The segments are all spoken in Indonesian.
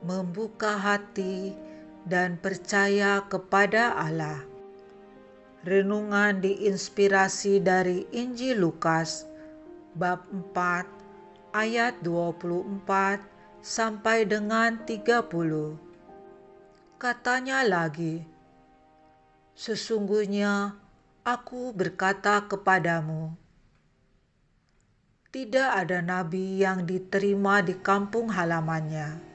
membuka hati dan percaya kepada Allah. Renungan diinspirasi dari Injil Lukas bab 4 ayat 24 sampai dengan 30. Katanya lagi, "Sesungguhnya aku berkata kepadamu, tidak ada nabi yang diterima di kampung halamannya.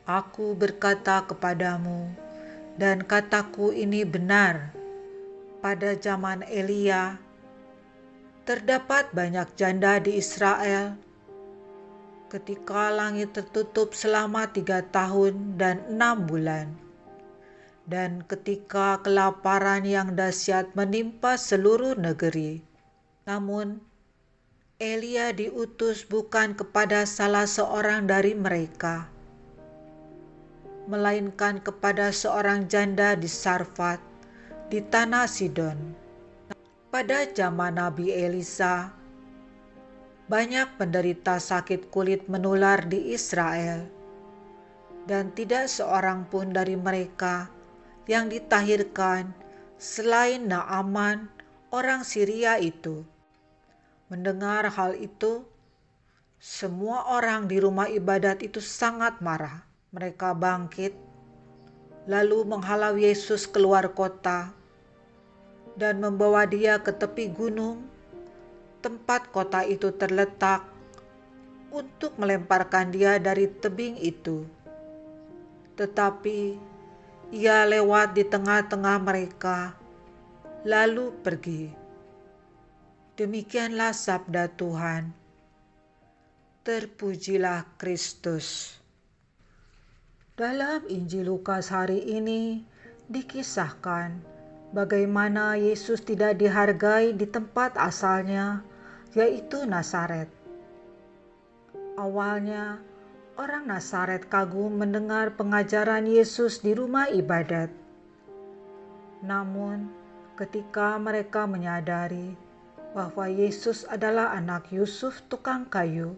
Aku berkata kepadamu, dan kataku ini benar, pada zaman Elia, terdapat banyak janda di Israel, ketika langit tertutup selama 3 tahun dan 6 bulan, dan ketika kelaparan yang dahsyat menimpa seluruh negeri. Namun, Elia diutus bukan kepada salah seorang dari mereka, melainkan kepada seorang janda di Sarfat, di tanah Sidon. Pada zaman Nabi Elisa, banyak penderita sakit kulit menular di Israel, dan tidak seorang pun dari mereka yang ditahirkan selain Naaman, orang Syria itu. Mendengar hal itu, semua orang di rumah ibadat itu sangat marah. Mereka bangkit, lalu menghalau Yesus keluar kota dan membawa dia ke tepi gunung, tempat kota itu terletak, untuk melemparkan dia dari tebing itu. Tetapi ia lewat di tengah-tengah mereka, lalu pergi. Demikianlah sabda Tuhan. Terpujilah Kristus. Dalam Injil Lukas hari ini dikisahkan bagaimana Yesus tidak dihargai di tempat asalnya, yaitu Nazaret. Awalnya, orang Nazaret kagum mendengar pengajaran Yesus di rumah ibadat. Namun, ketika mereka menyadari bahwa Yesus adalah anak Yusuf tukang kayu,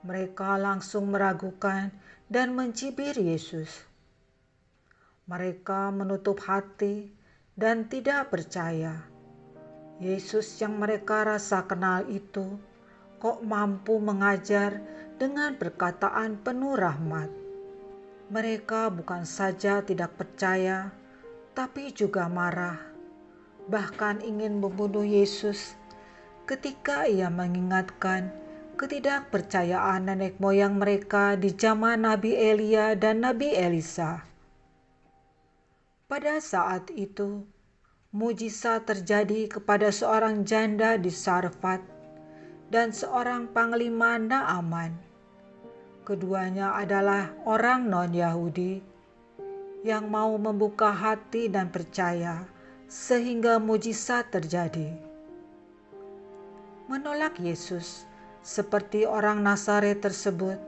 mereka langsung meragukan dan mencibir Yesus. Mereka menutup hati dan tidak percaya. Yesus yang mereka rasa kenal itu kok mampu mengajar dengan perkataan penuh rahmat. Mereka bukan saja tidak percaya, tapi juga marah, bahkan ingin membunuh Yesus ketika ia mengingatkan ketidakpercayaan nenek moyang mereka di zaman Nabi Elia dan Nabi Elisa. Pada saat itu, mujizat terjadi kepada seorang janda di Sarfat dan seorang panglima Naaman. Keduanya adalah orang non-Yahudi yang mau membuka hati dan percaya sehingga mujizat terjadi. Menolak Yesus seperti orang Nazaret tersebut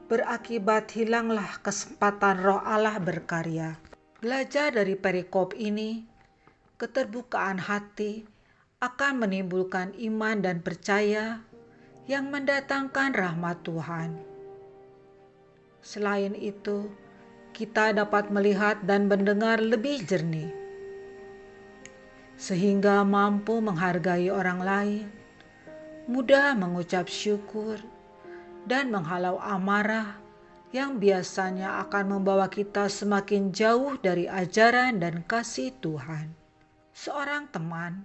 berakibat hilanglah kesempatan Roh Allah berkarya. Belajar dari perikop ini, keterbukaan hati akan menimbulkan iman dan percaya yang mendatangkan rahmat Tuhan. Selain itu, kita dapat melihat dan mendengar lebih jernih, sehingga mampu menghargai orang lain, mudah mengucap syukur, dan menghalau amarah yang biasanya akan membawa kita semakin jauh dari ajaran dan kasih Tuhan. Seorang teman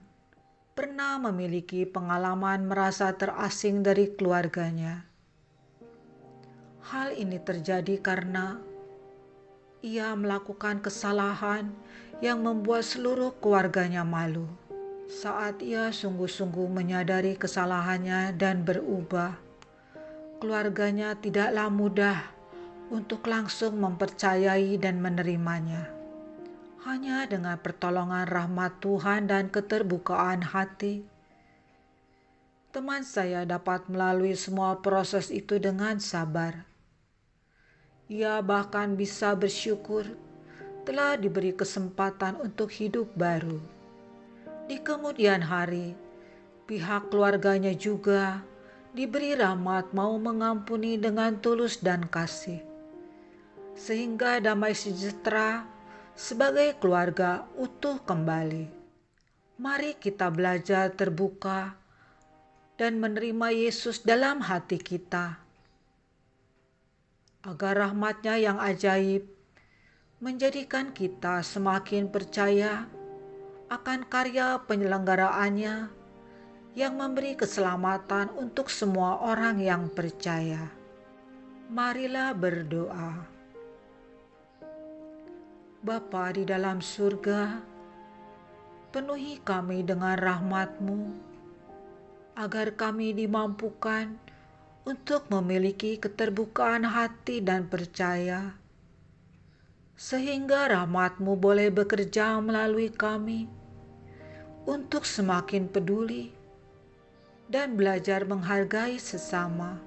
pernah memiliki pengalaman merasa terasing dari keluarganya. Hal ini terjadi karena ia melakukan kesalahan yang membuat seluruh keluarganya malu. Saat ia sungguh-sungguh menyadari kesalahannya dan berubah, keluarganya tidaklah mudah untuk langsung mempercayai dan menerimanya. Hanya dengan pertolongan rahmat Tuhan dan keterbukaan hati, teman saya dapat melalui semua proses itu dengan sabar. Ia bahkan bisa bersyukur telah diberi kesempatan untuk hidup baru. Di kemudian hari, pihak keluarganya juga diberi rahmat mau mengampuni dengan tulus dan kasih, sehingga damai sejahtera sebagai keluarga utuh kembali. Mari kita belajar terbuka dan menerima Yesus dalam hati kita, agar rahmat-Nya yang ajaib menjadikan kita semakin percaya akan karya penyelenggaraannya yang memberi keselamatan untuk semua orang yang percaya. Marilah berdoa. Bapa di dalam surga, penuhi kami dengan rahmat-Mu, agar kami dimampukan untuk memiliki keterbukaan hati dan percaya, sehingga rahmat-Mu boleh bekerja melalui kami untuk semakin peduli dan belajar menghargai sesama,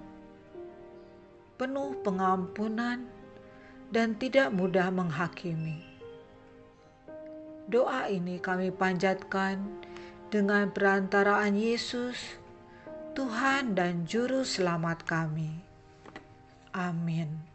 penuh pengampunan dan tidak mudah menghakimi. Doa ini kami panjatkan dengan perantaraan Yesus, Tuhan dan Juru Selamat kami. Amin.